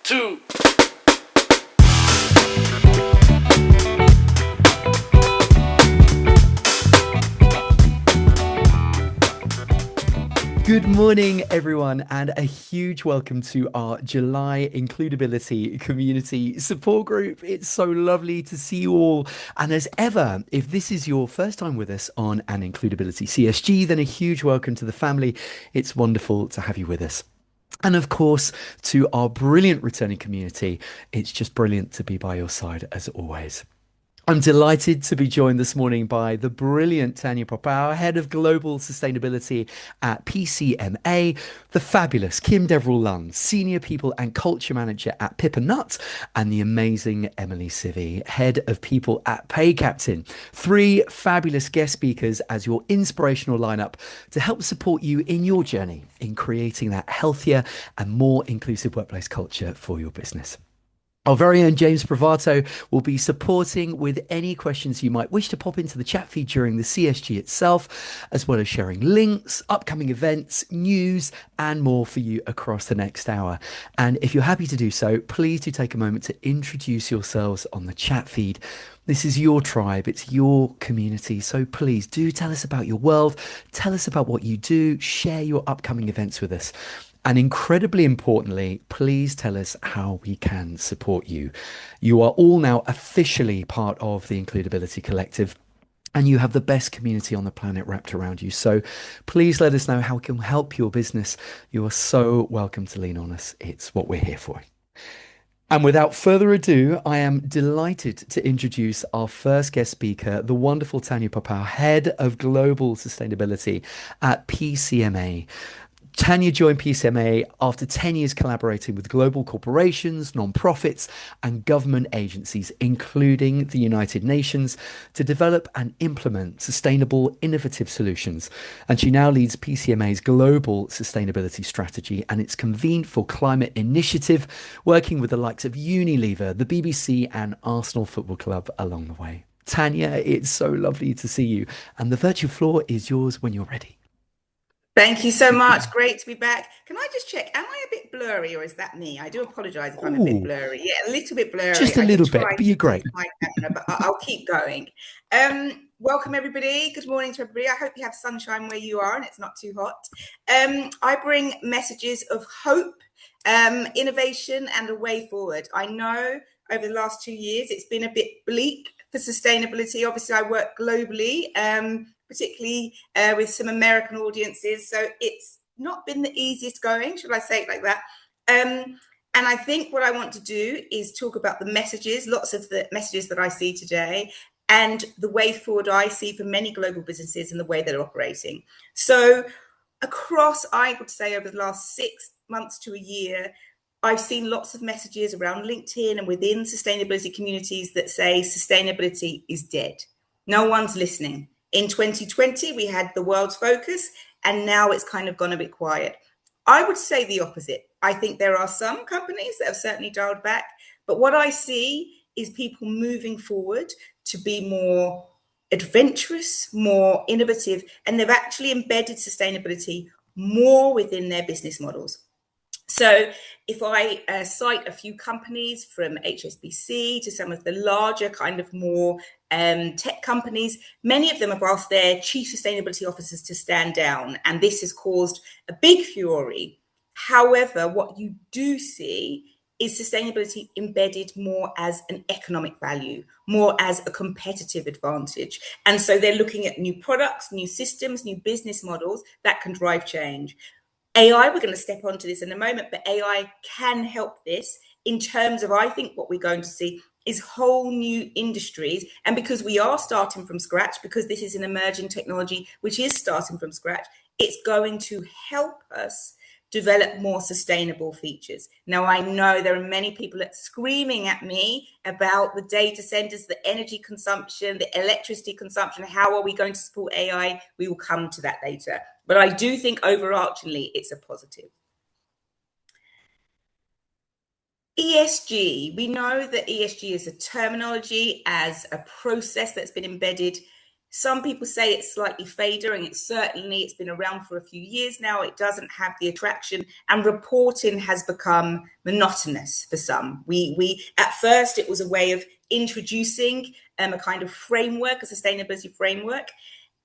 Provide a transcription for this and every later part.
2. Good morning, everyone, and a huge welcome to our July Includability Community Support Group. It's so lovely to see you all. And as ever, if this is your first time with us on an Includability CSG, then a huge welcome to the family. It's wonderful to have you with us. And of course, to our brilliant returning community, it's just brilliant to be by your side as always. I'm delighted to be joined this morning by the brilliant Tanya Popeau, Head of Global Sustainability at PCMA, the fabulous Kim Deverall-Lunn, Senior People and Culture Manager at Pip Nut, and the amazing Emily Sivey, Head of People at PayCaptain. 3 fabulous guest speakers as your inspirational lineup to help support you in your journey in creating that healthier and more inclusive workplace culture for your business. Our very own James Bravato will be supporting with any questions you might wish to pop into the chat feed during the CSG itself, as well as sharing links, upcoming events, news, and more for you across the next hour. And if you're happy to do so, please do take a moment to introduce yourselves on the chat feed. This is your tribe, it's your community. So please do tell us about your world, tell us about what you do, share your upcoming events with us. And incredibly importantly, please tell us how we can support you. You are all now officially part of the Includability Collective, and you have the best community on the planet wrapped around you. So please let us know how we can help your business. You are so welcome to lean on us. It's what we're here for. And without further ado, I am delighted to introduce our first guest speaker, the wonderful Tanya Popeau, Head of Global Sustainability at PCMA. Tanya joined PCMA after 10 years collaborating with global corporations, non-profits, and government agencies, including the United Nations, to develop and implement sustainable, innovative solutions. And she now leads PCMA's global sustainability strategy and its Convene for Climate initiative, working with the likes of Unilever, the BBC, and Arsenal Football Club along the way. Tanya, it's so lovely to see you, and the virtual floor is yours when you're ready. Thank you so much. Great to be back. Can I just check, am I a bit blurry or is that me? I do apologize if I'm a bit blurry. Yeah, a little bit blurry. Just a little bit, but you're great. My camera, but I'll keep going. Welcome, everybody. Good morning to everybody. I hope you have sunshine where you are and it's not too hot. I bring messages of hope, innovation, and a way forward. I know over the last 2 years, it's been a bit bleak for sustainability. Obviously, I work globally, particularly with some American audiences. So it's not been the easiest going, should I say it like that? And I think what I want to do is talk about the messages, lots of the messages that I see today, and the way forward I see for many global businesses and the way they're operating. So across, I would say, over the last 6 months to a year, I've seen lots of messages around LinkedIn and within sustainability communities that say sustainability is dead. No one's listening. In 2020, we had the world's focus, and now it's kind of gone a bit quiet. I would say the opposite. I think there are some companies that have certainly dialed back, but what I see is people moving forward to be more adventurous, more innovative, and they've actually embedded sustainability more within their business models. So if I cite a few companies from HSBC to some of the larger kind of more tech companies, many of them have asked their chief sustainability officers to stand down, and this has caused a big fury. However, what you do see is sustainability embedded more as an economic value, more as a competitive advantage. And so they're looking at new products, new systems, new business models that can drive change. AI, we're going to step onto this in a moment, but AI can help this in terms of, I think what we're going to see is whole new industries. And because we are starting from scratch, because this is an emerging technology, which is starting from scratch, it's going to help us develop more sustainable features. Now, I know there are many people that are screaming at me about the data centers, the energy consumption, the electricity consumption. How are we going to support AI? We will come to that later. But I do think overarchingly, it's a positive. ESG, we know that ESG is a terminology, as a process that's been embedded Some people say it's slightly fading, and it's been around for a few years now. It doesn't have the attraction, and reporting has become monotonous for some. We at first it was a way of introducing a kind of framework, a sustainability framework,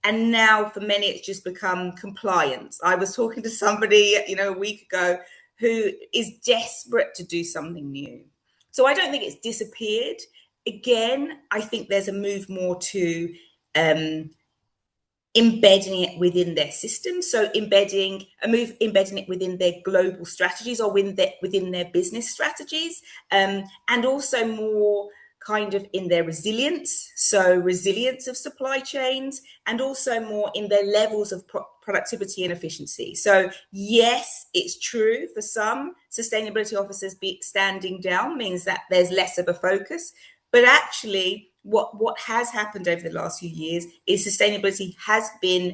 and now for many it's just become compliance. I was talking to somebody, a week ago who is desperate to do something new. So I don't think it's disappeared. Again, I think there's a move more to embedding it within their system. So embedding it within their global strategies or within their business strategies, and also more kind of in their resilience. So resilience of supply chains, and also more in their levels of productivity and efficiency. So yes, it's true for some sustainability officers standing down means that there's less of a focus, but actually what has happened over the last few years is sustainability has been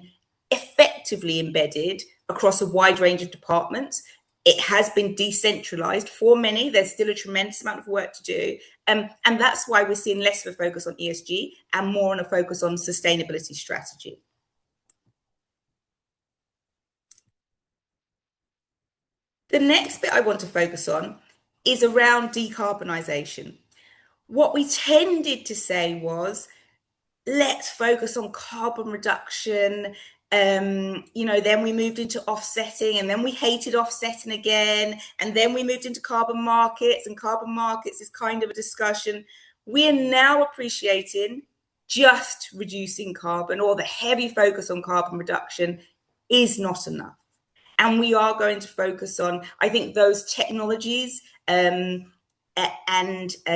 effectively embedded across a wide range of departments. It has been decentralized for many. There's still a tremendous amount of work to do. And that's why we're seeing less of a focus on ESG and more on a focus on sustainability strategy. The next bit I want to focus on is around decarbonisation. What we tended to say was, let's focus on carbon reduction. Then we moved into offsetting, and then we hated offsetting again. And then we moved into carbon markets, and carbon markets is kind of a discussion. We are now appreciating just reducing carbon, or the heavy focus on carbon reduction, is not enough. And we are going to focus on, I think, those technologies and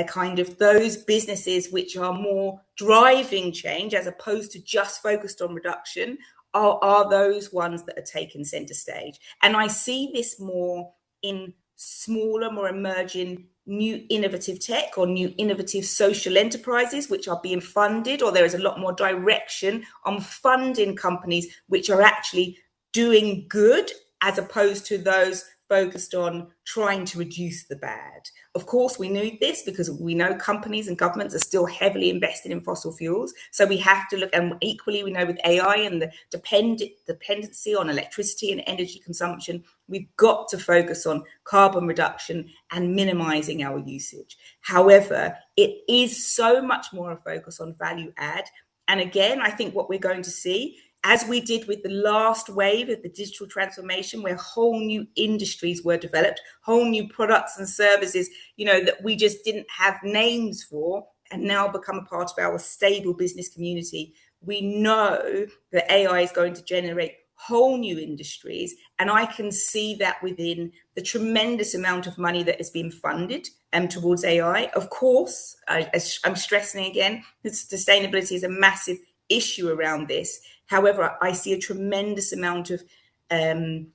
kind of those businesses which are more driving change as opposed to just focused on reduction are those ones that are taking center stage. And I see this more in smaller, more emerging new innovative tech or new innovative social enterprises which are being funded, or there is a lot more direction on funding companies which are actually doing good as opposed to those focused on trying to reduce the bad. Of course, we need this because we know companies and governments are still heavily invested in fossil fuels. So we have to look, and equally we know with AI and the dependency on electricity and energy consumption, we've got to focus on carbon reduction and minimizing our usage. However, it is so much more a focus on value add. And again, I think what we're going to see, as we did with the last wave of the digital transformation, where whole new industries were developed, whole new products and services, that we just didn't have names for, and now become a part of our stable business community. We know that AI is going to generate whole new industries, and I can see that within the tremendous amount of money that is being funded towards AI. Of course, I'm stressing again, that sustainability is a massive issue around this. However, I see a tremendous amount of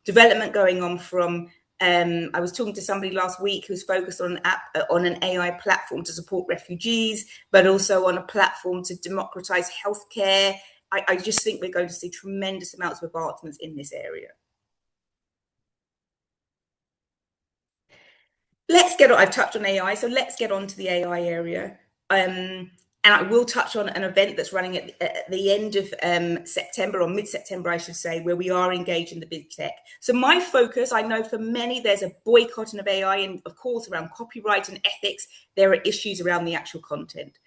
development going on from, I was talking to somebody last week who's focused on an AI platform to support refugees, but also on a platform to democratize healthcare. I just think we're going to see tremendous amounts of advancements in this area. I've touched on AI, so let's get on to the AI area. And I will touch on an event that's running at the end of September, or mid-September, I should say, where we are engaging the big tech. So my focus, I know for many, there's a boycotting of AI, and of course around copyright and ethics, there are issues around the actual content.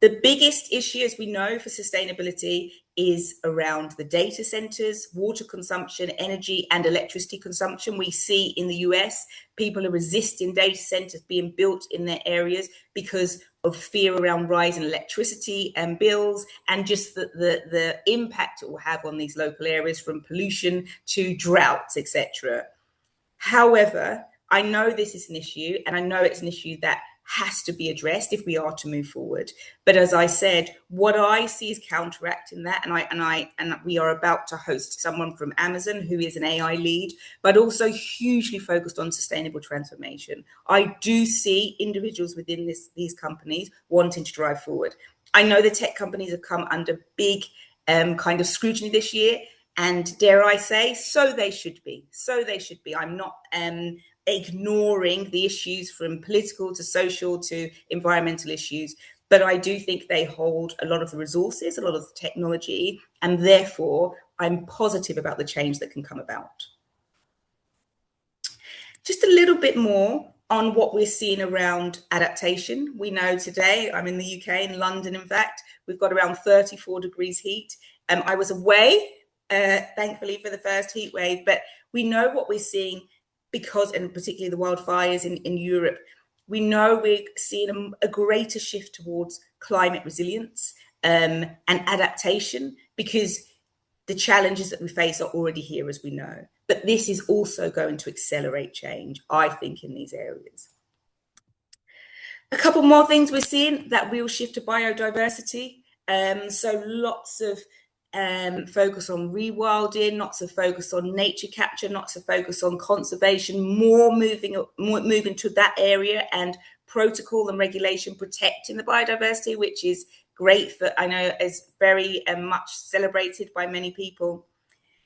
The biggest issue, as we know, for sustainability is around the data centers, water consumption, energy and electricity consumption. We see in the US, people are resisting data centers being built in their areas because of fear around rising electricity and bills, and just the impact it will have on these local areas, from pollution to droughts, etc. However, I know this is an issue, and I know it's an issue that has to be addressed if we are to move forward. But as I said, what I see is counteracting that, and we are about to host someone from Amazon who is an AI lead, but also hugely focused on sustainable transformation. I do see individuals within these companies wanting to drive forward. I know the tech companies have come under big kind of scrutiny this year, and dare I say, so they should be. I'm not ignoring the issues from political to social to environmental issues. but I do think they hold a lot of the resources, a lot of the technology, and therefore I'm positive about the change that can come about. Just a little bit more on what we're seeing around adaptation. We know today, I'm in the UK, in London, in fact, we've got around 34 degrees heat. I was away, thankfully, for the first heat wave, but we know what we're seeing because, and particularly the wildfires in Europe, we know we're seeing a greater shift towards climate resilience and adaptation, because the challenges that we face are already here, as we know. But this is also going to accelerate change, I think, in these areas. A couple more things we're seeing: that real shift to biodiversity. So lots of focus on rewilding, lots of focus on nature capture, lots of focus on conservation, more moving to that area, and protocol and regulation protecting the biodiversity, which is great, for I know is very much celebrated by many people.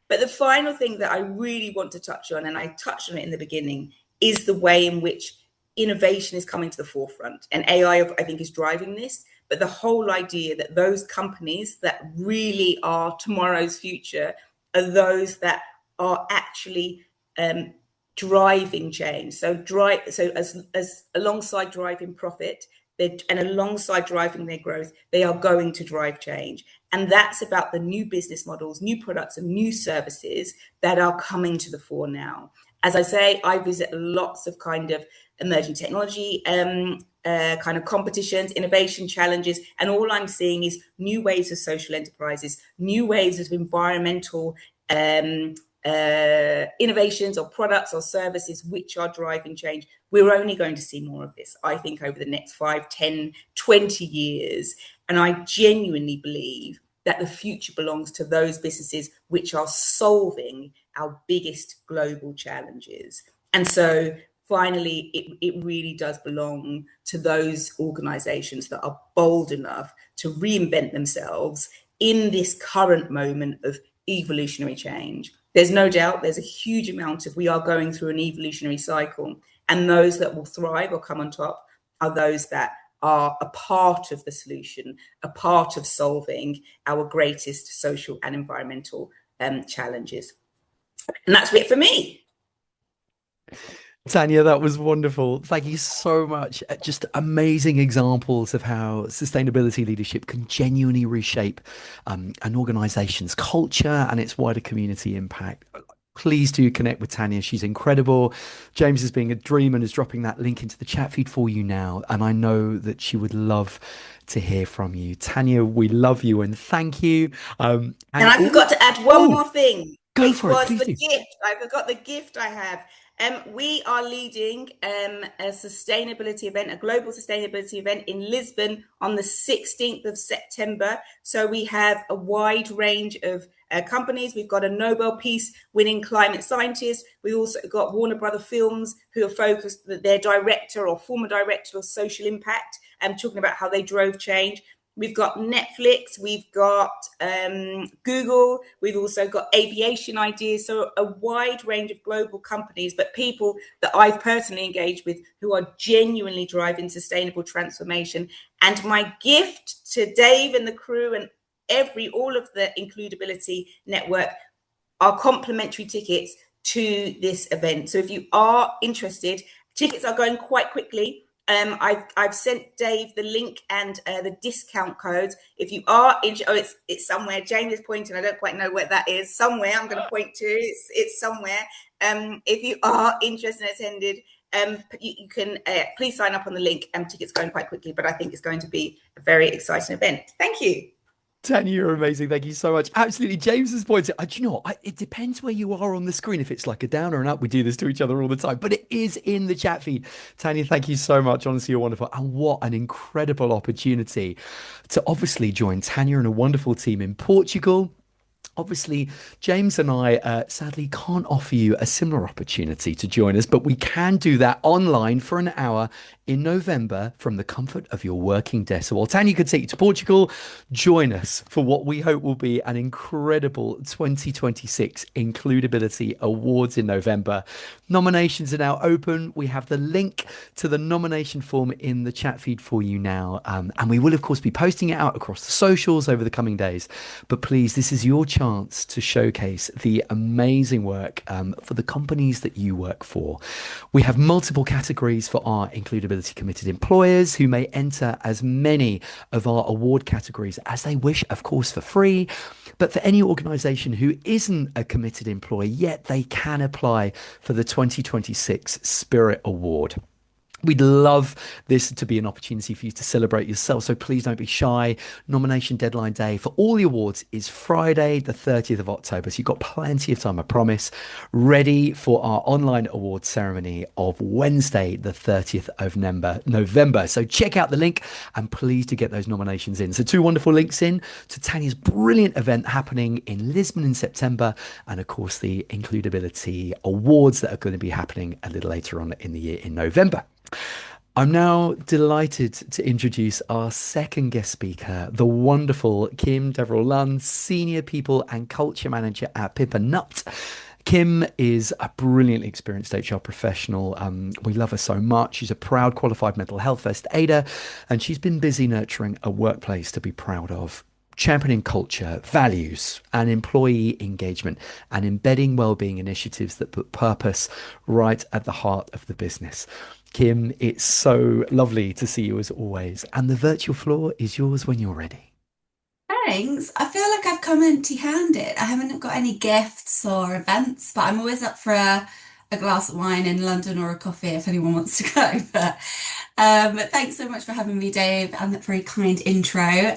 But the final thing that I really want to touch on, and I touched on it in the beginning, is the way in which innovation is coming to the forefront. And AI, I think, is driving this. But the whole idea that those companies that really are tomorrow's future are those that are actually driving change. So as alongside driving profit, and alongside driving their growth, they are going to drive change. And that's about the new business models, new products, and new services that are coming to the fore now. As I say, I visit lots of kind of emerging technology kind of competitions, innovation challenges, and all I'm seeing is new waves of social enterprises, new waves of environmental innovations or products or services which are driving change. We're only going to see more of this, I think, over the next 5, 10, 20 years. And I genuinely believe that the future belongs to those businesses which are solving our biggest global challenges. And so finally, it really does belong to those organizations that are bold enough to reinvent themselves in this current moment of evolutionary change. There's no doubt there's a huge amount of, we are going through an evolutionary cycle, and those that will thrive or come on top are those that are a part of the solution, a part of solving our greatest social and environmental challenges. And that's it for me. Tanya, that was wonderful. Thank you so much. Just amazing examples of how sustainability leadership can genuinely reshape an organization's culture and its wider community impact. Please do connect with Tanya. She's incredible. James is being a dream and is dropping that link into the chat feed for you now. And I know that she would love to hear from you. Tanya, we love you and thank you. And I forgot to add one more thing, go for it, please the do. gift. I forgot the gift I have. We are leading a sustainability event, a global sustainability event in Lisbon on the 16th of September. So we have a wide range of companies. We've got a Nobel Peace winning climate scientist. We also got Warner Brother Films, who are focused, their director or former director of social impact, and talking about how they drove change. We've got Netflix, we've got Google, we've also got aviation ideas. So a wide range of global companies, but people that I've personally engaged with who are genuinely driving sustainable transformation. And my gift to Dave and the crew and all of the Includability network are complimentary tickets to this event. So if you are interested, tickets are going quite quickly. I've sent Dave the link and the discount codes. If you are it's somewhere. James is pointing. I don't quite know where that is. Somewhere I'm going to point to. It's somewhere. If you are interested and attended, you can please sign up on the link. Tickets going quite quickly, but I think it's going to be a very exciting event. Thank you. Tanya, you're amazing. Thank you so much. Absolutely. James's point. Do you know what? It depends where you are on the screen. If it's like a down or an up, we do this to each other all the time, but it is in the chat feed. Tanya, thank you so much. Honestly, you're wonderful. And what an incredible opportunity to obviously join Tanya and a wonderful team in Portugal Obviously, James and I sadly can't offer you a similar opportunity to join us, but we can do that online for an hour in November from the comfort of your working desk. So while Tanya could take you to Portugal, join us for what we hope will be an incredible 2026 Includability Awards in November. Nominations are now open. We have the link to the nomination form in the chat feed for you now. And we will, of course, be posting it out across the socials over the coming days. But please, this is your chance to showcase the amazing work for the companies that you work for. We have multiple categories for our includability committed employers who may enter as many of our award categories as they wish, of course, for free. But for any organization who isn't a committed employer yet, they can apply for the 2026 Spirit Award. We'd love this to be an opportunity for you to celebrate yourself. So please don't be shy. Nomination deadline day for all the awards is Friday, the 30th of October. So you've got plenty of time, I promise. Ready for our online awards ceremony of Wednesday, the 30th of November. So check out the link and please do get those nominations in. So two wonderful links in to Tanya's brilliant event happening in Lisbon in September. And of course, the Includability Awards that are going to be happening a little later on in the year in November. I'm now delighted to introduce our second guest speaker, the wonderful Kim Deverall-Lunn, Senior People and Culture Manager at Pip Nut. Kim is a brilliantly experienced HR professional. We love her so much. She's a proud qualified mental health first aider, and she's been busy nurturing a workplace to be proud of, championing culture, values, and employee engagement, and embedding well-being initiatives that put purpose right at the heart of the business. Kim, it's so lovely to see you as always, and the virtual floor is yours when you're ready. Thanks. I feel like I've come empty-handed. I haven't got any gifts or events, but I'm always up for a glass of wine in London or a coffee if anyone wants to go. But thanks so much for having me, Dave, and that very kind intro.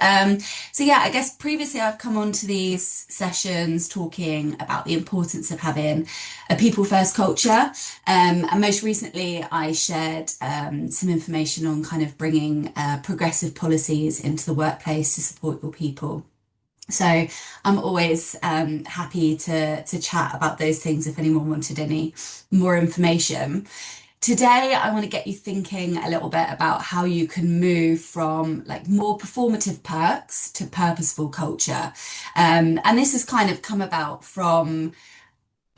So yeah, I guess previously I've come on to these sessions talking about the importance of having a people first culture. And most recently I shared some information on kind of bringing progressive policies into the workplace to support your people. So I'm always happy to chat about those things if anyone wanted any more information. Today, I want to get you thinking a little bit about how you can move from like more performative perks to purposeful culture. And this has kind of come about from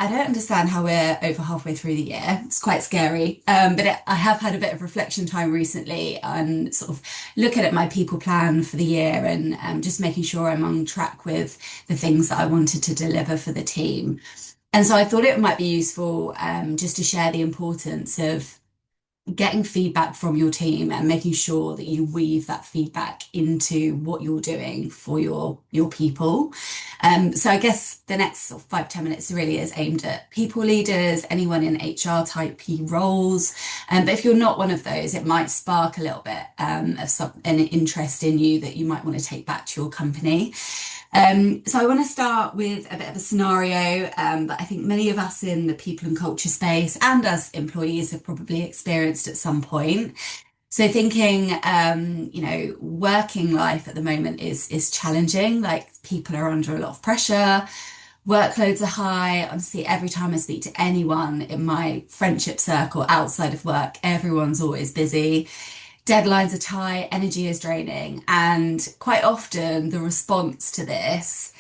I don't understand how we're over halfway through the year. It's quite scary. I have had a bit of reflection time recently and sort of looking at my people plan for the year and just making sure I'm on track with the things that I wanted to deliver for the team. And so I thought it might be useful just to share the importance of getting feedback from your team and making sure that you weave that feedback into what you're doing for your people. So I guess the next sort of 5-10 minutes really is aimed at people leaders, anyone in HR type P roles. But if you're not one of those, it might spark a little bit of an interest in you that you might want to take back to your company. So I want to start with a bit of a scenario that I think many of us in the people and culture space and as employees have probably experienced at some point. So thinking, working life at the moment is challenging. Like people are under a lot of pressure, workloads are high. Honestly, every time I speak to anyone in my friendship circle outside of work, everyone's always busy. Deadlines are tight, energy is draining, and quite often the response to this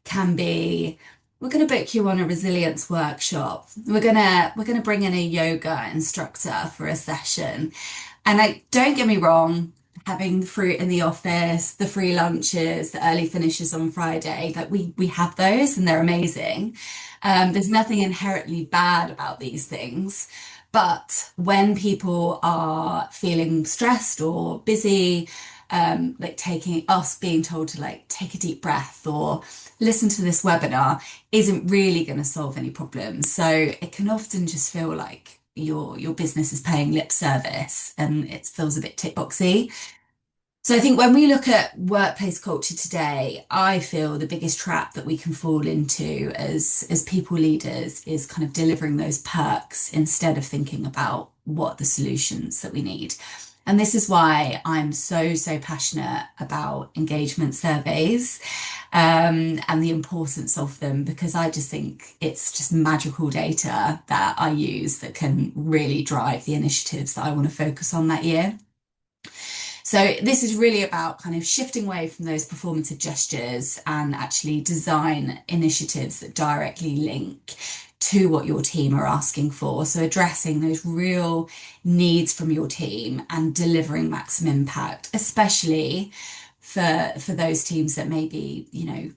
can be, we're going to book you on a resilience workshop. We're going to bring in a yoga instructor for a session. And like, don't get me wrong, having the fruit in the office, the free lunches, the early finishes on Friday, like we have those and they're amazing. There's nothing inherently bad about these things. But when people are feeling stressed or busy, like taking us being told to like take a deep breath or listen to this webinar isn't really going to solve any problems. So it can often just feel like your business is paying lip service and it feels a bit tick boxy. So I think when we look at workplace culture today, I feel the biggest trap that we can fall into as people leaders is kind of delivering those perks instead of thinking about what the solutions that we need. And this is why I'm so passionate about engagement surveys, and the importance of them, because I just think it's just magical data that I use that can really drive the initiatives that I want to focus on that year. So this is really about kind of shifting away from those performative gestures and actually design initiatives that directly link to what your team are asking for. So addressing those real needs from your team and delivering maximum impact, especially for those teams that may be,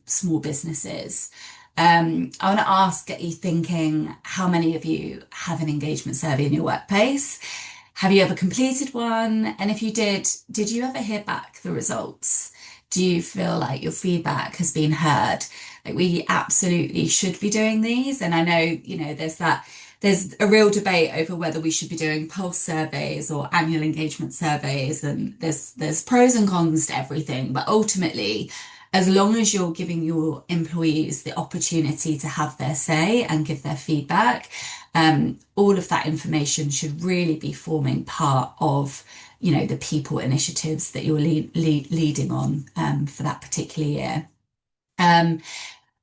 small businesses. I want to get you thinking, how many of you have an engagement survey in your workplace? Have you ever completed one? And if you did you ever hear back the results? Do you feel like your feedback has been heard? Like, we absolutely should be doing these. And I know, there's a real debate over whether we should be doing pulse surveys or annual engagement surveys, and there's pros and cons to everything. But ultimately, as long as you're giving your employees the opportunity to have their say and give their feedback, all of that information should really be forming part of, the people initiatives that you're leading on, for that particular year. And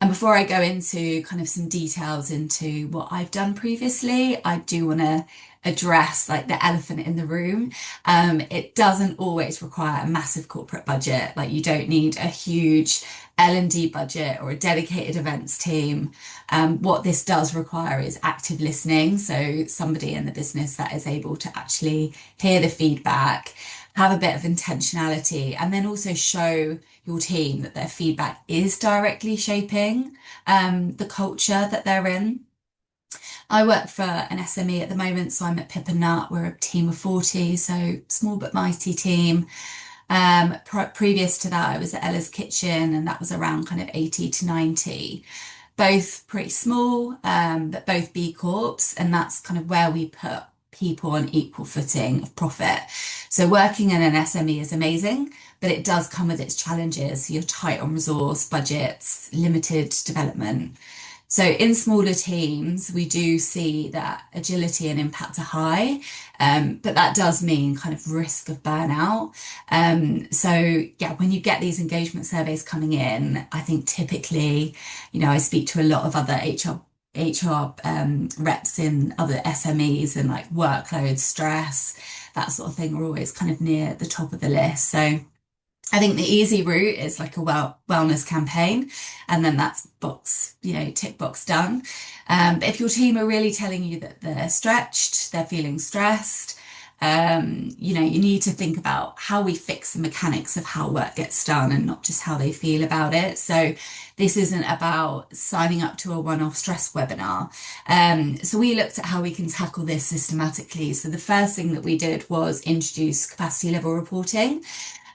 before I go into kind of some details into what I've done previously, I do want to address like the elephant in the room. It doesn't always require a massive corporate budget. Like, you don't need a huge L&D budget or a dedicated events team. What this does require is active listening. So somebody in the business that is able to actually hear the feedback, have a bit of intentionality, and then also show your team that their feedback is directly shaping the culture that they're in. I work for an SME at the moment, so I'm at Pip Nut. We're a team of 40, so small but mighty team. Previous to that, I was at Ella's Kitchen, and that was around kind of 80 to 90. Both pretty small, but both B Corps, and that's kind of where we put people on equal footing of profit. So working in an SME is amazing, but it does come with its challenges. You're tight on resource, budgets, limited development. So in smaller teams, we do see that agility and impact are high, but that does mean kind of risk of burnout. So yeah, when you get these engagement surveys coming in, I think typically, I speak to a lot of other HR reps in other SMEs, and like workload, stress, that sort of thing are always kind of near the top of the list. So I think the easy route is like a wellness campaign, and then that's tick box done. But if your team are really telling you that they're stretched, they're feeling stressed, you need to think about how we fix the mechanics of how work gets done and not just how they feel about it. So this isn't about signing up to a one-off stress webinar. So we looked at how we can tackle this systematically. So the first thing that we did was introduce capacity level reporting.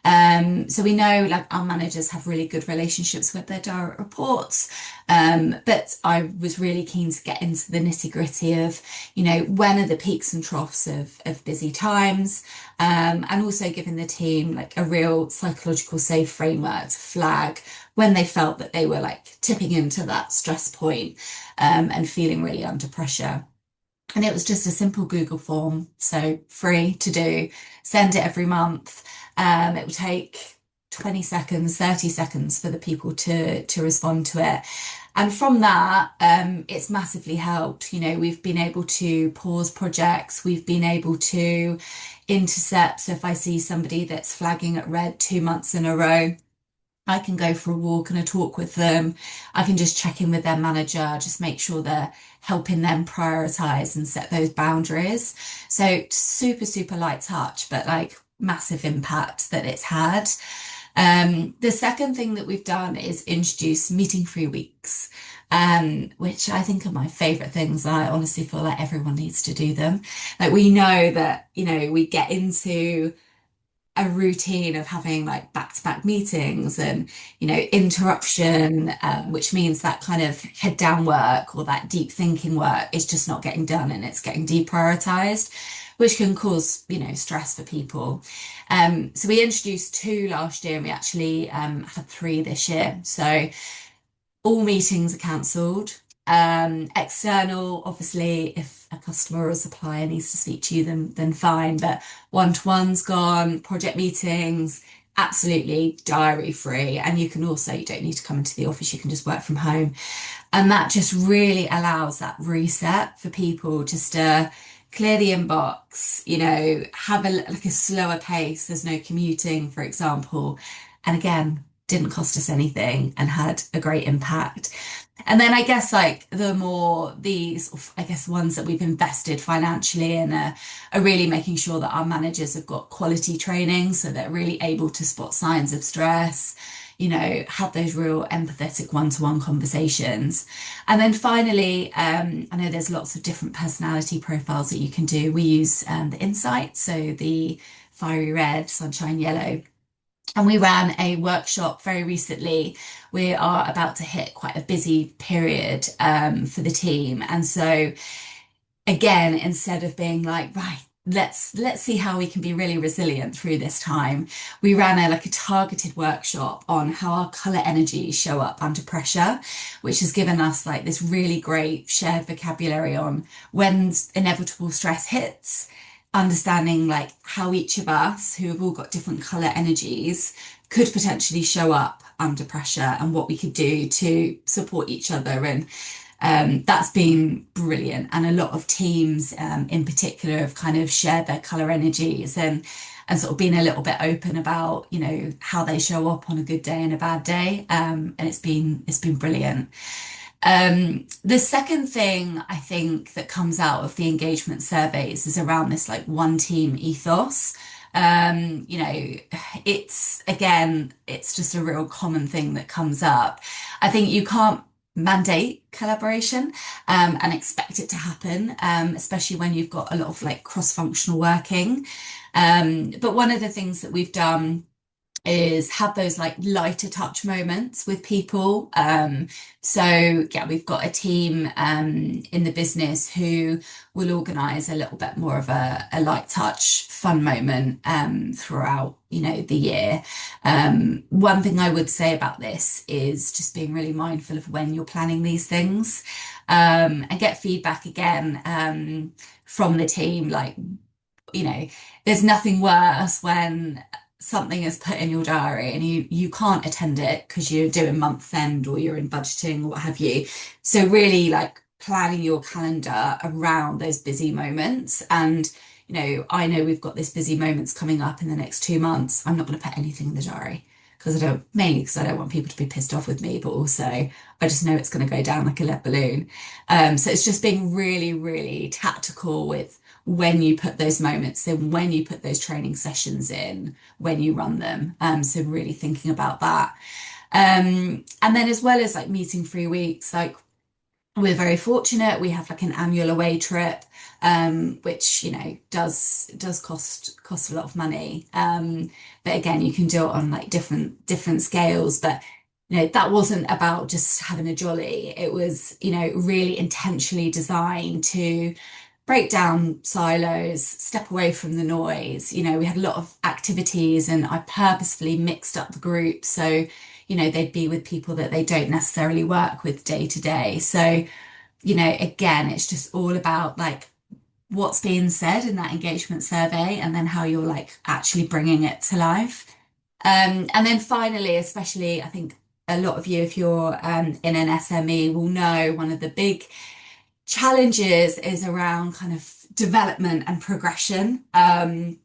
So we know like our managers have really good relationships with their direct reports. But I was really keen to get into the nitty gritty of, when are the peaks and troughs of busy times, and also giving the team like a real psychological safe framework to flag when they felt that they were like tipping into that stress point, and feeling really under pressure. And it was just a simple Google form, so free to do, send it every month. It would take 20 seconds, 30 seconds for the people to respond to it. And from that, it's massively helped. We've been able to pause projects. We've been able to intercept. So if I see somebody that's flagging at red 2 months in a row, I can go for a walk and a talk with them. I can just check in with their manager, just make sure they're helping them prioritize and set those boundaries. So super light touch, but like massive impact that it's had. The second thing that we've done is introduce meeting-free weeks, which I think are my favorite things. I honestly feel like everyone needs to do them. Like, we know that, we get into a routine of having like back-to-back meetings and, interruption, which means that kind of head down work or that deep thinking work is just not getting done, and it's getting deprioritized, which can cause, stress for people. So we introduced 2 last year, and we actually had 3 this year. So all meetings are cancelled. External, obviously, if a customer or a supplier needs to speak to you, then fine. But one-to-one's gone, project meetings, absolutely diary free. And you can also, you don't need to come into the office, you can just work from home. And that just really allows that reset for people just to clear the inbox, have like a slower pace. There's no commuting, for example. And again, didn't cost us anything and had a great impact. And then I guess like the more these, I guess, ones that we've invested financially in are really making sure that our managers have got quality training so they're really able to spot signs of stress, have those real empathetic one-to-one conversations. And then finally, I know there's lots of different personality profiles that you can do. We use the Insight, so the fiery red, sunshine yellow. And we ran a workshop very recently. We are about to hit quite a busy period for the team. And so again, instead of being like, right, let's see how we can be really resilient through this time, we ran a targeted workshop on how our color energies show up under pressure, which has given us like this really great shared vocabulary on when inevitable stress hits, understanding like how each of us who have all got different color energies could potentially show up under pressure and what we could do to support each other. And that's been brilliant. And a lot of teams in particular have kind of shared their color energies and sort of been a little bit open about, how they show up on a good day and a bad day. And it's been brilliant. The second thing I think that comes out of the engagement surveys is around this like one team ethos. It's again, it's just a real common thing that comes up. I think you can't mandate collaboration and expect it to happen, especially when you've got a lot of like cross-functional working. But one of the things that we've done is have those like lighter touch moments with people. So yeah, we've got a team in the business who will organise a little bit more of a light touch fun moment throughout, the year. One thing I would say about this is just being really mindful of when you're planning these things and get feedback again from the team. Like, there's nothing worse when something is put in your diary and you can't attend it because you're doing month end or you're in budgeting or what have you. So really like planning your calendar around those busy moments. And, I know we've got this busy moments coming up in the next 2 months. I'm not going to put anything in the diary because mainly because I don't want people to be pissed off with me, but also I just know it's going to go down like a lead balloon. So it's just being really, really tactical with when you put those moments in, when you put those training sessions in, when you run them. So really thinking about that. And then as well as like meeting free weeks, like we're very fortunate. We have like an annual away trip, which, does cost a lot of money. But again, you can do it on like different scales. But that wasn't about just having a jolly. It was, really intentionally designed to break down silos, step away from the noise. We had a lot of activities and I purposefully mixed up the group. So, they'd be with people that they don't necessarily work with day to day. So, again, it's just all about like what's being said in that engagement survey and then how you're like actually bringing it to life. And then finally, especially, I think a lot of you, if you're in an SME, will know one of the big challenges is around kind of development and progression, and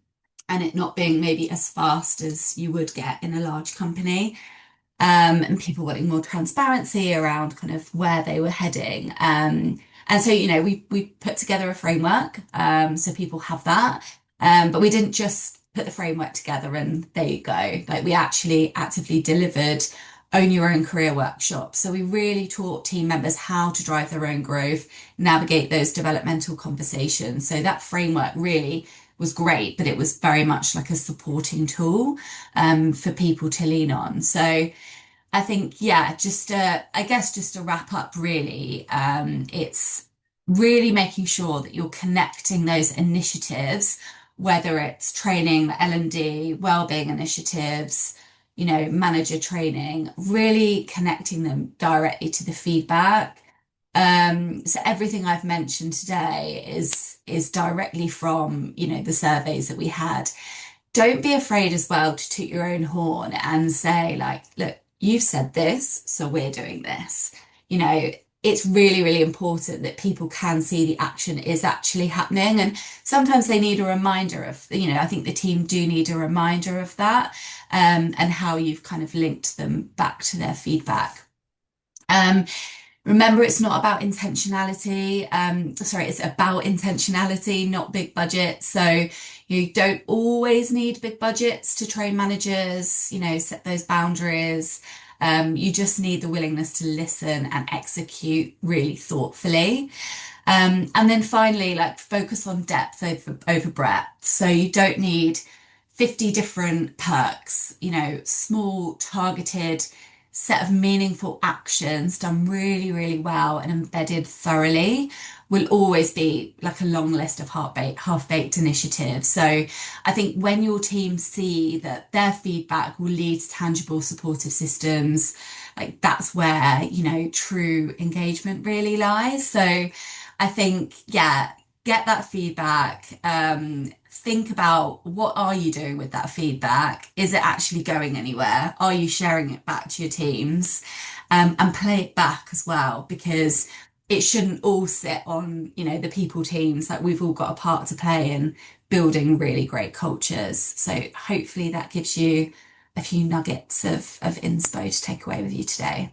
it not being maybe as fast as you would get in a large company, and people wanting more transparency around kind of where they were heading. And so, we put together a framework, so people have that, but we didn't just put the framework together and there you go. Like we actually actively delivered own your own career workshops. So we really taught team members how to drive their own growth, navigate those developmental conversations. So that framework really was great, but it was very much like a supporting tool for people to lean on. So I think, yeah, I guess just to wrap up really, it's really making sure that you're connecting those initiatives, whether it's training, L&D, wellbeing initiatives, manager training, really connecting them directly to the feedback. So everything I've mentioned today is directly from, the surveys that we had. Don't be afraid as well to toot your own horn and say, like, look, you've said this, so we're doing this. You know, it's really, really important that people can see the action is actually happening. And sometimes they need a reminder of, I think the team do need a reminder of that, and how you've kind of linked them back to their feedback. Um, Remember, it's not about intentionality. Sorry, it's about intentionality, not big budgets. So you don't always need big budgets to train managers, set those boundaries. You just need the willingness to listen and execute really thoughtfully. And then finally, like focus on depth over breadth. So you don't need 50 different perks, small targeted set of meaningful actions done really, really well and embedded thoroughly will always be like a long list of half-baked initiatives. So I think when your team see that their feedback will lead to tangible supportive systems, like that's where, true engagement really lies. So I think, yeah, get that feedback. Think about what are you doing with that feedback? Is it actually going anywhere? Are you sharing it back to your teams? And play it back as well, because it shouldn't all sit on, the people teams. Like we've all got a part to play in building really great cultures. So hopefully that gives you a few nuggets of inspo to take away with you today.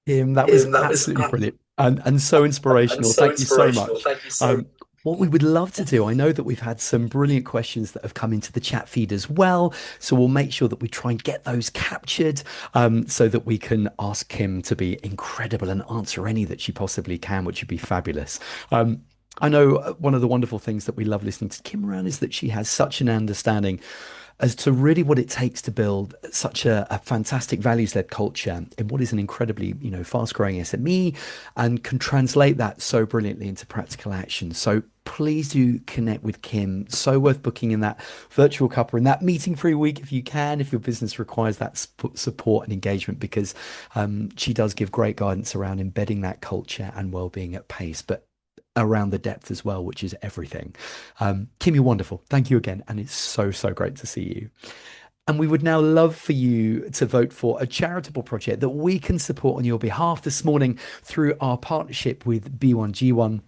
That was absolutely brilliant and so inspirational. Thank you so much. What we would love to do, I know that we've had some brilliant questions that have come into the chat feed as well. So we'll make sure that we try and get those captured, so that we can ask Kim to be incredible and answer any that she possibly can, which would be fabulous. I know one of the wonderful things that we love listening to Kim around is that she has such an understanding as to really what it takes to build such a fantastic values-led culture in what is an incredibly, fast-growing SME, and can translate that so brilliantly into practical action. So please do connect with Kim. So worth booking in that virtual cuppa, in that meeting-free week if you can, if your business requires that support and engagement, because she does give great guidance around embedding that culture and well-being at pace. But around the depth as well, which is everything. Kim, you're wonderful. Thank you again. And it's so, so great to see you. And we would now love for you to vote for a charitable project that we can support on your behalf this morning through our partnership with B1G1.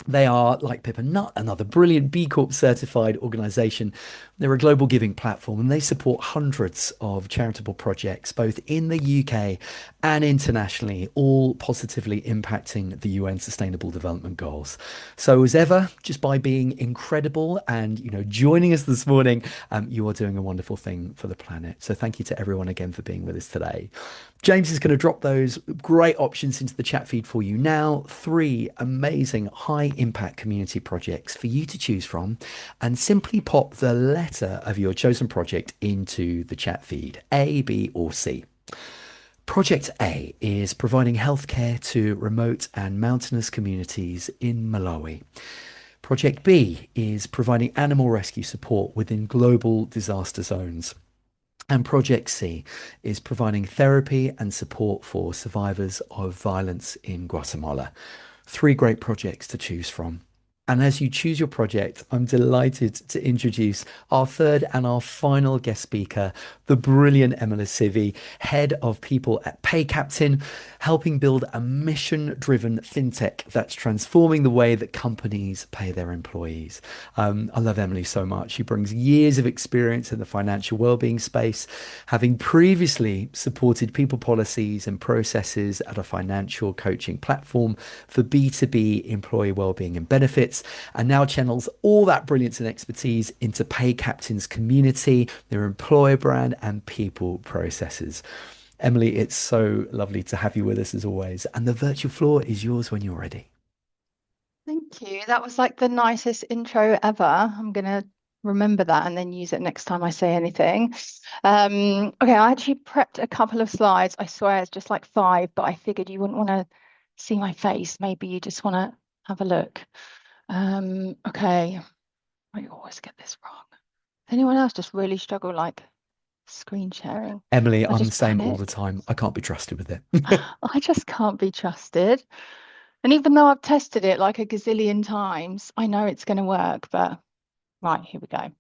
They are, like Pip Nut, another brilliant B Corp certified organization. They're a global giving platform and they support hundreds of charitable projects, both in the UK and internationally, all positively impacting the UN Sustainable Development Goals. So as ever, just by being incredible and, joining us this morning, you are doing a wonderful thing for the planet. So thank you to everyone again for being with us today. James is going to drop those great options into the chat feed for you now. 3 amazing high impact community projects for you to choose from, and simply pop the letter of your chosen project into the chat feed, A, B, or C. Project A is providing healthcare to remote and mountainous communities in Malawi. Project B is providing animal rescue support within global disaster zones. And Project C is providing therapy and support for survivors of violence in Guatemala. 3 great projects to choose from. And as you choose your project, I'm delighted to introduce our third and our final guest speaker, the brilliant Emily Sivey, head of people at PayCaptain, helping build a mission-driven fintech that's transforming the way that companies pay their employees. I love Emily so much. She brings years of experience in the financial wellbeing space, having previously supported people policies and processes at a financial coaching platform for B2B employee wellbeing and benefits, and now channels all that brilliance and expertise into PayCaptain's community, their employer brand, and people processes. Emily, it's so lovely to have you with us as always, and the virtual floor is yours when you're ready. Thank you. That was like the nicest intro ever. I'm going to remember that and then use it next time I say anything. Okay, I actually prepped a couple of slides. I swear it's just like 5, but I figured you wouldn't want to see my face. Maybe you just want to have a look. Okay, I always get this wrong. Anyone else just really struggle like screen sharing? Emily, I I'm the just same all panic. the time. I can't be trusted with it. I just can't be trusted. And even though I've tested it like a gazillion times, I know it's going to work. But right, here we go.